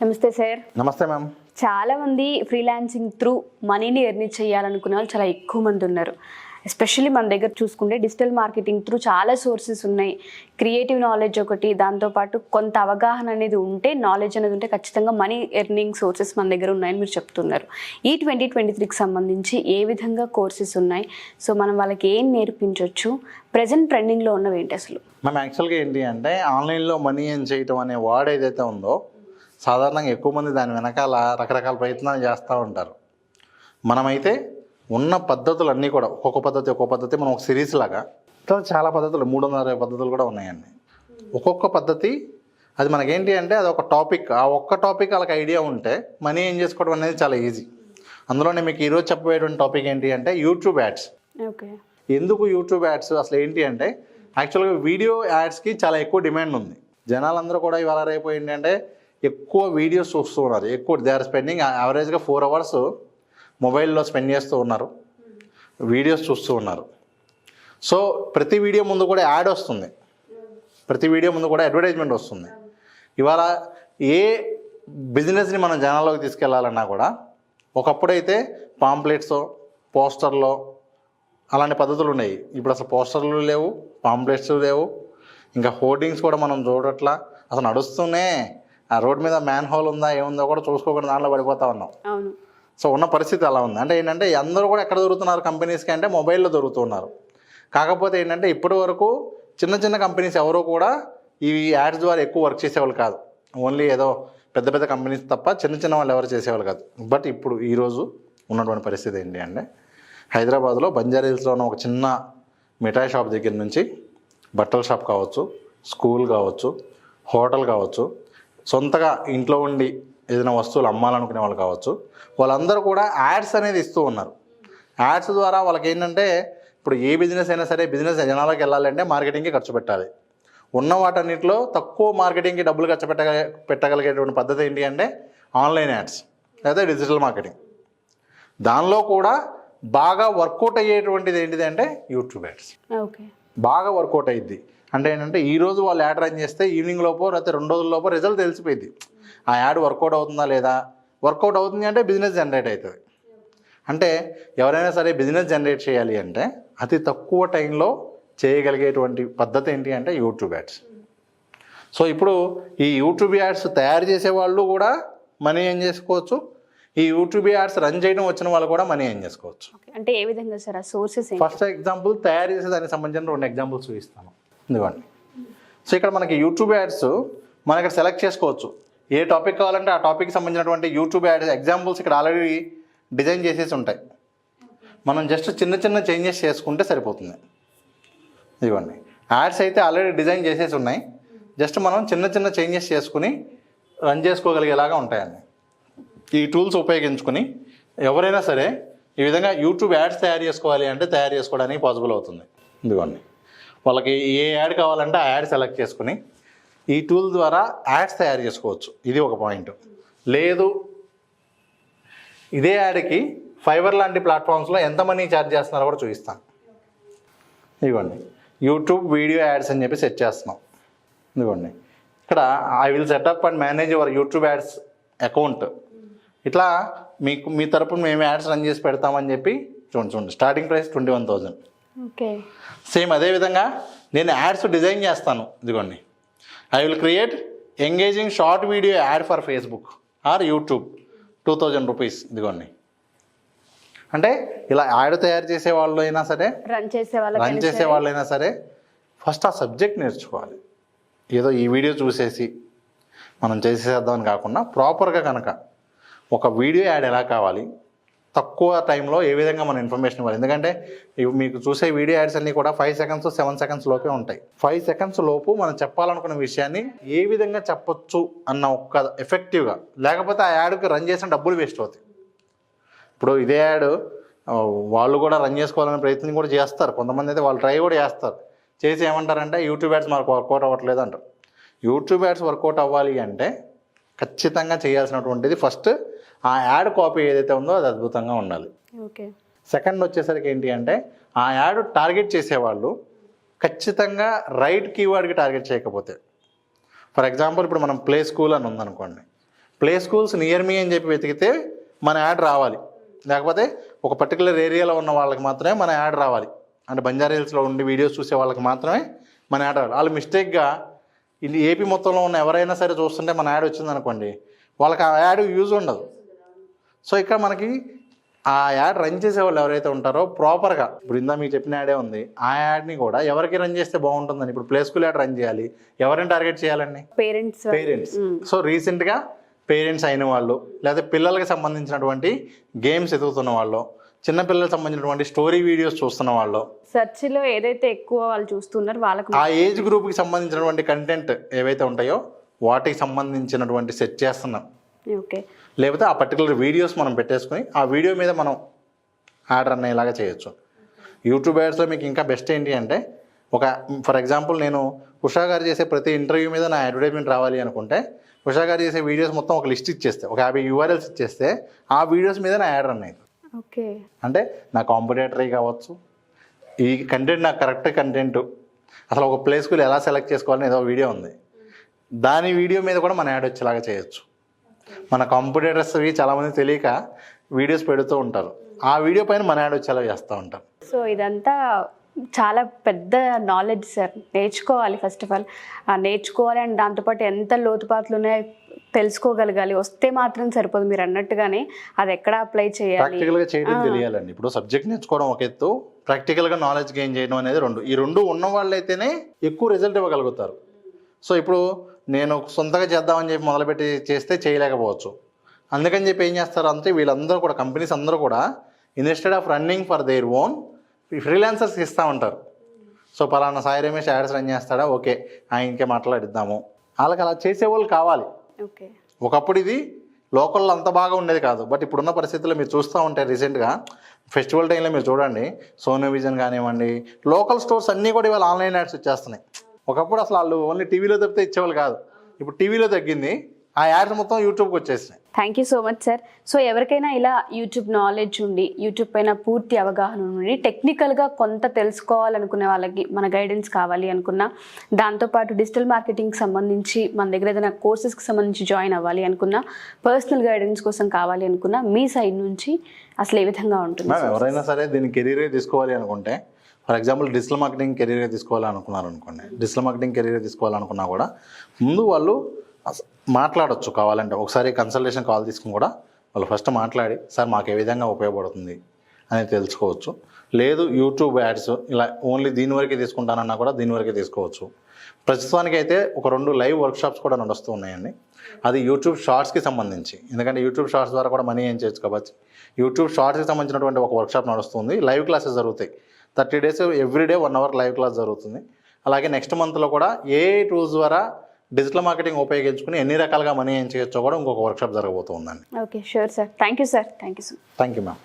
నమస్తే సార్. నమస్తే మ్యామ్. చాలా మంది ఫ్రీలాన్సింగ్ త్రూ మనీని ఎర్న్ చేయాలనుకునే వాళ్ళు చాలా ఎక్కువ మంది ఉన్నారు. ఎస్పెషల్లీ మన దగ్గర చూసుకుంటే డిజిటల్ మార్కెటింగ్ త్రూ చాలా సోర్సెస్ ఉన్నాయి. క్రియేటివ్ నాలెడ్జ్ ఒకటి, దాంతోపాటు కొంత అవగాహన అనేది ఉంటే, నాలెడ్జ్ అనేది ఉంటే ఖచ్చితంగా మనీ ఎర్నింగ్ సోర్సెస్ మన దగ్గర ఉన్నాయని మీరు చెప్తున్నారు. ఈ 2023కి సంబంధించి ఏ విధంగా కోర్సెస్ ఉన్నాయి, సో మనం వాళ్ళకి ఏం నేర్పించవచ్చు, ప్రజెంట్ ట్రెండింగ్లో ఉన్నవి ఏంటి అసలు? మ్యామ్ యాక్చువల్గా ఏంటి అంటే ఆన్లైన్లో మనీ ఎర్న్ చేయటం అనే వర్డ్ ఏదైతే ఉందో సాధారణంగా ఎక్కువ మంది దాని వెనకాల రకరకాల ప్రయత్నాలు చేస్తూ ఉంటారు. మనమైతే ఉన్న పద్ధతులన్నీ కూడా ఒక్కొక్క పద్ధతి మనం ఒక సిరీస్ లాగా చాలా పద్ధతులు 360 పద్ధతులు కూడా ఉన్నాయండి. ఒక్కొక్క పద్ధతి అది మనకేంటి అంటే అది ఒక టాపిక్, ఆ ఒక్క టాపిక్ వాళ్ళకి ఐడియా ఉంటే మనీ ఏం చేసుకోవడం అనేది చాలా ఈజీ. అందులోనే మీకు ఈరోజు చెప్పబోయేటువంటి టాపిక్ ఏంటి అంటే యూట్యూబ్ యాడ్స్. ఓకే, ఎందుకు యూట్యూబ్ యాడ్స్ అసలు ఏంటి అంటే యాక్చువల్గా వీడియో యాడ్స్కి చాలా ఎక్కువ డిమాండ్ ఉంది. జనాలందరూ కూడా ఇవాళ రేపు ఏంటంటే ఎక్కువ వీడియోస్ చూస్తూ ఉన్నారు. ఎక్కువ దే ఆర్ స్పెండింగ్ యావరేజ్గా 4 hours మొబైల్లో స్పెండ్ చేస్తూ ఉన్నారు, వీడియోస్ చూస్తూ ఉన్నారు. సో ప్రతి వీడియో ముందు కూడా యాడ్ వస్తుంది, ప్రతి వీడియో ముందు కూడా అడ్వర్టైజ్మెంట్ వస్తుంది. ఇవాళ ఏ బిజినెస్ని మనం జనాల్లోకి తీసుకెళ్లాలన్నా కూడా ఒకప్పుడైతే పాంప్లెట్స్, పోస్టర్లో అలాంటి పద్ధతులు ఉన్నాయి. ఇప్పుడు అసలు పోస్టర్లు లేవు, పాంప్లెట్స్ లేవు, ఇంకా హోర్డింగ్స్ కూడా మనం చూడట్లా. అసలు నడుస్తూనే ఆ రోడ్ మీద మ్యాన్ హోల్ ఉందా ఏముందో కూడా చూసుకోకుండా దాంట్లో పడిపోతా ఉన్నాం. సో ఉన్న పరిస్థితి అలా ఉంది. అంటే ఏంటంటే అందరూ కూడా ఎక్కడ దొరుకుతున్నారు కంపెనీస్కి అంటే మొబైల్లో దొరుకుతున్నారు. కాకపోతే ఏంటంటే ఇప్పటి వరకు చిన్న చిన్న కంపెనీస్ ఎవరో కూడా ఈ యాడ్స్ ద్వారా ఎక్కువ వర్క్ చేసేవాళ్ళు కాదు. ఓన్లీ ఏదో పెద్ద పెద్ద కంపెనీస్ తప్ప చిన్న చిన్న వాళ్ళు ఎవరు చేసేవాళ్ళు కాదు. బట్ ఇప్పుడు ఈరోజు ఉన్నటువంటి పరిస్థితి ఏంటి అంటే హైదరాబాద్లో బంజారాహిల్స్లో ఉన్న ఒక చిన్న మిఠాయి షాప్ దగ్గర నుంచి బట్టల షాప్ కావచ్చు, స్కూల్ కావచ్చు, హోటల్ కావచ్చు, సొంతగా ఇంట్లో ఉండి ఏదైనా వస్తువులు అమ్మాలనుకునే వాళ్ళు కావచ్చు, వాళ్ళందరూ కూడా యాడ్స్ అనేది ఇస్తూ ఉన్నారు. యాడ్స్ ద్వారా వాళ్ళకి ఏంటంటే ఇప్పుడు ఏ బిజినెస్ అయినా సరే బిజినెస్ జనాలకు వెళ్ళాలంటే మార్కెటింగ్కి ఖర్చు పెట్టాలి. ఉన్న వాటన్నిటిలో తక్కువ మార్కెటింగ్కి డబ్బులు ఖర్చు పెట్టగలిగేటువంటి పద్ధతి ఏంటి అంటే ఆన్లైన్ యాడ్స్ లేదా డిజిటల్ మార్కెటింగ్. దానిలో కూడా బాగా వర్కౌట్ అయ్యేటువంటిది ఏంటిది అంటే యూట్యూబ్ యాడ్స్. ఓకే, బాగా వర్కౌట్ అయ్యిద్ది. అంటే ఏంటంటే ఈరోజు వాళ్ళు యాడ్ రన్ చేస్తే ఈవినింగ్ లోపో లేకపోతే 2 రోజుల లోపో రిజల్ట్ తెలిసిపోయింది. ఆ యాడ్ వర్కౌట్ అవుతుందా లేదా. వర్కౌట్ అవుతుంది అంటే బిజినెస్ జనరేట్ అవుతుంది. అంటే ఎవరైనా సరే బిజినెస్ జనరేట్ చేయాలి అంటే అతి తక్కువ టైంలో చేయగలిగేటువంటి పద్ధతి ఏంటి అంటే యూట్యూబ్ యాడ్స్. సో ఇప్పుడు ఈ యూట్యూబ్ యాడ్స్ తయారు చేసే వాళ్ళు కూడా మనీ ఏం చేసుకోవచ్చు, ఈ యూట్యూబ్ యాడ్స్ రన్ చేయడం వచ్చిన వాళ్ళు కూడా మనీ ఏం చేసుకోవచ్చు. అంటే ఏ విధంగా సార్ ఆ సోర్సెస్? ఫస్ట్ ఎగ్జాంపుల్ తయారు చేసే దానికి సంబంధించిన 2 ఎగ్జాంపుల్స్ చూపిస్తాను. ఇదిగోండి. సో ఇక్కడ మనకి యూట్యూబ్ యాడ్స్ మనం ఇక్కడ సెలెక్ట్ చేసుకోవచ్చు. ఏ టాపిక్ కావాలంటే ఆ టాపిక్కి సంబంధించినటువంటి యూట్యూబ్ యాడ్స్ ఎగ్జాంపుల్స్ ఇక్కడ ఆల్రెడీ డిజైన్ చేసేసి ఉంటాయి. మనం జస్ట్ చిన్న చిన్న చేంజెస్ చేసుకుంటే సరిపోతుంది. ఇదిగోండి, యాడ్స్ అయితే ఆల్రెడీ డిజైన్ చేసేసి ఉన్నాయి. జస్ట్ మనం చిన్న చిన్న చేంజెస్ చేసుకుని రన్ చేసుకోగలిగేలాగా ఉంటాయండి. ఈ టూల్స్ ఉపయోగించుకుని ఎవరైనా సరే ఈ విధంగా యూట్యూబ్ యాడ్స్ తయారు చేసుకోవాలి అంటే తయారు చేసుకోవడానికి పాసిబుల్ అవుతుంది. ఇదిగోండి, వాళ్ళకి ఏ యాడ్ కావాలంటే ఆ యాడ్ సెలెక్ట్ చేసుకుని ఈ టూల్ ద్వారా యాడ్స్ తయారు చేసుకోవచ్చు. ఇది ఒక పాయింట్. లేదు ఇదే యాడ్కి ఫైవర్ లాంటి ప్లాట్ఫామ్స్లో ఎంత మనీ ఛార్జ్ చేస్తున్నారో కూడా చూపిస్తాను. ఇదిగోండి, యూట్యూబ్ వీడియో యాడ్స్ అని చెప్పి సెట్ చేస్తున్నాం. ఇదిగోండి, ఇక్కడ I will setup and manage your YouTube ads account. ఇట్లా మీ తరపున మేము యాడ్స్ రన్ చేసి పెడతామని చెప్పి చూడండి. Starting price 21,000. ఓకే, సేమ్ అదేవిధంగా నేను యాడ్స్ డిజైన్ చేస్తాను. ఇదిగోండి, I will create engaging short video add for Facebook are YouTube 2,000 rupees. ఇదిగోండి, అంటే ఇలా యాడ్ తయారు చేసే వాళ్ళు అయినా సరే రన్ చేసే వాళ్ళైనా సరే ఫస్ట్ ఆ సబ్జెక్ట్ నేర్చుకోవాలి. ఏదో ఈ వీడియో చూసేసి మనం చేసేద్దామని కాకుండా ప్రాపర్గా కనుక ఒక వీడియో యాడ్ ఎలా కావాలి, తక్కువ టైంలో ఏ విధంగా మన ఇన్ఫర్మేషన్ ఇవ్వాలి. ఎందుకంటే మీకు చూసే వీడియో యాడ్స్ అన్నీ కూడా 5 seconds 7 seconds లోపే ఉంటాయి. 5 seconds లోపు మనం చెప్పాలనుకున్న విషయాన్ని ఏ విధంగా చెప్పొచ్చు అన్న ఒక్క ఎఫెక్టివ్గా, లేకపోతే ఆ యాడ్కి రన్ చేసిన డబ్బులు వేస్ట్ అవుతాయి. ఇప్పుడు ఇదే యాడ్ వాళ్ళు కూడా రన్ చేసుకోవాలనే ప్రయత్నం కూడా చేస్తారు. కొంతమంది అయితే వాళ్ళు ట్రై కూడా చేస్తారు. చేసి ఏమంటారంటే యూట్యూబ్ యాడ్స్ మనకు వర్కౌట్ అవ్వట్లేదు అంటారు. యూట్యూబ్ యాడ్స్ వర్కౌట్ అవ్వాలి అంటే ఖచ్చితంగా చేయాల్సినటువంటిది ఫస్ట్ ఆ యాడ్ కాపీ ఏదైతే ఉందో అది అద్భుతంగా ఉండాలి. ఓకే, సెకండ్ వచ్చేసరికి ఏంటి అంటే ఆ యాడ్ టార్గెట్ చేసేవాళ్ళు ఖచ్చితంగా రైట్ కీవర్డ్కి టార్గెట్ చేయకపోతే, ఫర్ ఎగ్జాంపుల్ ఇప్పుడు మనం ప్లే స్కూల్ అని ఉందనుకోండి, ప్లే స్కూల్స్ నియర్ మీ అని చెప్పి వెతికితే మన యాడ్ రావాలి, లేకపోతే ఒక పర్టికులర్ ఏరియాలో ఉన్న వాళ్ళకి మాత్రమే మన యాడ్ రావాలి. అంటే బంజారా హిల్స్లో ఉండి వీడియోస్ చూసే వాళ్ళకి మాత్రమే మన యాడ్ రావాలి. వాళ్ళు మిస్టేక్గా ఇది ఏపీ మొత్తంలో ఉన్న ఎవరైనా సరే చూస్తుంటే మన యాడ్ వచ్చిందనుకోండి, వాళ్ళకి ఆ యాడ్ యూజ్ ఉండదు. సో ఇక్కడ మనకి ఆ యాడ్ రన్ చేసే వాళ్ళు ఎవరైతే ఉంటారో ప్రాపర్గా, ఇప్పుడు ఇందా మీకు చెప్పిన యాడే ఉంది, ఆ యాడ్ని కూడా ఎవరికి రన్ చేస్తే బాగుంటుందని, ఇప్పుడు ప్లే స్కూల్ యాడ్ రన్ చేయాలి, ఎవరిని టార్గెట్ చేయాలండి? పేరెంట్స్. సో రీసెంట్గా పేరెంట్స్ అయిన వాళ్ళు, లేదా పిల్లలకి సంబంధించినటువంటి గేమ్స్ ఎదుగుతున్న వాళ్ళు, చిన్నపిల్లలకు సంబంధించినటువంటి స్టోరీ వీడియోస్ చూస్తున్న వాళ్ళు, సెర్చ్లో ఏదైతే ఎక్కువ వాళ్ళు చూస్తున్నారు వాళ్ళకి ఆ ఏజ్ గ్రూప్కి సంబంధించినటువంటి కంటెంట్ ఏవైతే ఉంటాయో వాటికి సంబంధించినటువంటి సెట్ చేస్తున్నాం. ఓకే. లేకపోతే ఆ పర్టికులర్ వీడియోస్ మనం పెట్టేసుకుని ఆ వీడియో మీద మనం యాడ్ రన్ అయ్యేలాగా చేయొచ్చు. యూట్యూబ్ యాడ్స్లో మీకు ఇంకా బెస్ట్ ఏంటి అంటే, ఫర్ ఎగ్జాంపుల్ నేను ఉషా గారు చేసే ప్రతి ఇంటర్వ్యూ మీద నా అడ్వర్టైజ్మెంట్ రావాలి అనుకుంటే, ఉషా గారు చేసే వీడియోస్ మొత్తం ఒక లిస్ట్ ఇచ్చేస్తే, ఒక 50 URLs ఇచ్చేస్తే ఆ వీడియోస్ మీద నా యాడ్ రన్ అయ్యింది. ఓకే. అంటే నా కాంపిటేటరీ కావచ్చు, ఈ కంటెంట్ నాకు కరెక్ట్ కంటెంట్, అసలు ఒక ప్లే స్కూల్ ఎలా సెలెక్ట్ చేసుకోవాలని ఏదో వీడియో ఉంది, దాని వీడియో మీద కూడా మన యాడ్ వచ్చేలాగా చేయొచ్చు. మన కాంపిటేటర్స్వి చాలామంది తెలియక వీడియోస్ పెడుతూ ఉంటారు, ఆ వీడియో పైన మన యాడ్ వచ్చేలా చేస్తూ ఉంటారు. సో ఇదంతా చాలా పెద్ద నాలెడ్జ్ సార్, నేర్చుకోవాలి. ఫస్ట్ ఆఫ్ ఆల్ నేర్చుకోవాలి, అండ్ దాంతోపాటు ఎంత లోతుపాట్లు ఉన్నాయో తెలుసుకోగలగాలి. వస్తే మాత్రం సరిపోదు, మీరు అన్నట్టుగానే అది ఎక్కడ అప్లై చేయాలి, ప్రాక్టికల్గా చేయడం తెలియాలండి. ఇప్పుడు సబ్జెక్ట్ నేర్చుకోవడం ఒక ఎత్తు, ప్రాక్టికల్గా నాలెడ్జ్ గెయిన్ చేయడం అనేది రెండు. ఈ రెండు ఉన్న వాళ్ళైతేనే ఎక్కువ రిజల్ట్ ఇవ్వగలుగుతారు. సో ఇప్పుడు నేను సొంతగా చేద్దామని చెప్పి మొదలుపెట్టి చేస్తే చేయలేకపోవచ్చు. అందుకని చెప్పి ఏం చేస్తారు అంటే, వీళ్ళందరూ కూడా కంపెనీస్ అందరూ కూడా instead of running for their own freelancers ఇస్తూ ఉంటారు. సో పలానా సాయి రమేష్ యాడ్స్ రన్ చేస్తాడా, ఓకే ఆయనకే మాట్లాడిద్దాము. వాళ్ళకి అలా చేసేవాళ్ళు కావాలి. ఓకే. ఒకప్పుడు ఇది లోకల్లో అంత బాగా ఉండేది కాదు, బట్ ఇప్పుడున్న పరిస్థితుల్లో మీరు చూస్తూ ఉంటే రీసెంట్గా ఫెస్టివల్ టైంలో మీరు చూడండి, సోనీ విజన్ కానివ్వండి, లోకల్ స్టోర్స్ అన్నీ కూడా ఇవాళ ఆన్లైన్ యాడ్స్ వచ్చేస్తున్నాయి. ఒకప్పుడు అసలు వాళ్ళు ఓన్లీ టీవీలో తప్పితే ఇచ్చేవాళ్ళు కాదు, ఇప్పుడు టీవీలో తగ్గింది, ఆ యాడ్స్ మొత్తం యూట్యూబ్కి వచ్చేసినాయి. Thank you so much sir. So ఎవరికైనా ఇలా యూట్యూబ్ నాలెడ్జ్ ఉండి, యూట్యూబ్ పైన పూర్తి అవగాహన ఉండి, టెక్నికల్గా కొంత తెలుసుకోవాలనుకునే వాళ్ళకి మన గైడెన్స్ కావాలి అనుకున్నా, దాంతోపాటు డిజిటల్ మార్కెటింగ్కి సంబంధించి మన దగ్గర ఏదైనా కోర్సెస్కి సంబంధించి జాయిన్ అవ్వాలి అనుకున్నా, పర్సనల్ గైడెన్స్ కోసం కావాలి అనుకున్నా, మీ సైడ్ నుంచి అసలు ఏ విధంగా ఉంటుంది? ఎవరైనా సరే దీన్ని కెరీర్గా తీసుకోవాలి అనుకుంటే, ఫర్ ఎగ్జాంపుల్ డిజిటల్ మార్కెటింగ్ కెరీర్గా తీసుకోవాలనుకున్నారు అనుకోండి, డిజిటల్ మార్కెటింగ్ కెరీర్గా తీసుకోవాలనుకున్నా కూడా ముందు వాళ్ళు మాట్లాడొచ్చు. కావాలంటే ఒకసారి కన్సల్టేషన్ కాల్ తీసుకుని కూడా వాళ్ళు ఫస్ట్ మాట్లాడి, సార్ మాకు ఏ విధంగా ఉపయోగపడుతుంది అనేది తెలుసుకోవచ్చు. లేదు యూట్యూబ్ యాడ్స్ ఇలా ఓన్లీ దీని వరకే తీసుకుంటానన్నా కూడా దీని వరకే తీసుకోవచ్చు. ప్రస్తుతానికి అయితే ఒక 2 లైవ్ వర్క్షాప్స్ కూడా నడుస్తూ ఉన్నాయండి. అది యూట్యూబ్ షార్ట్స్కి సంబంధించి, ఎందుకంటే యూట్యూబ్ షార్ట్స్ ద్వారా కూడా మనీ ఏం చేయొచ్చు కాబట్టి యూట్యూబ్ షార్ట్స్కి సంబంధించినటువంటి ఒక వర్క్షాప్ నడుస్తుంది. లైవ్ క్లాసెస్ జరుగుతాయి, 30 days everyday 1 hour live class జరుగుతుంది. అలాగే నెక్స్ట్ మంత్లో కూడా ఏ టూల్స్ ద్వారా డిజిటల్ మార్కెటింగ్ ఉపయోగించుకుని ఎన్ని రకాలుగా మనీ ఏం చేయొచ్చో కూడా ఇంకొక వర్క్షాప్ జరగబోతుందండి. Okay, sure sir. Thank you sir. Thank you ma'am.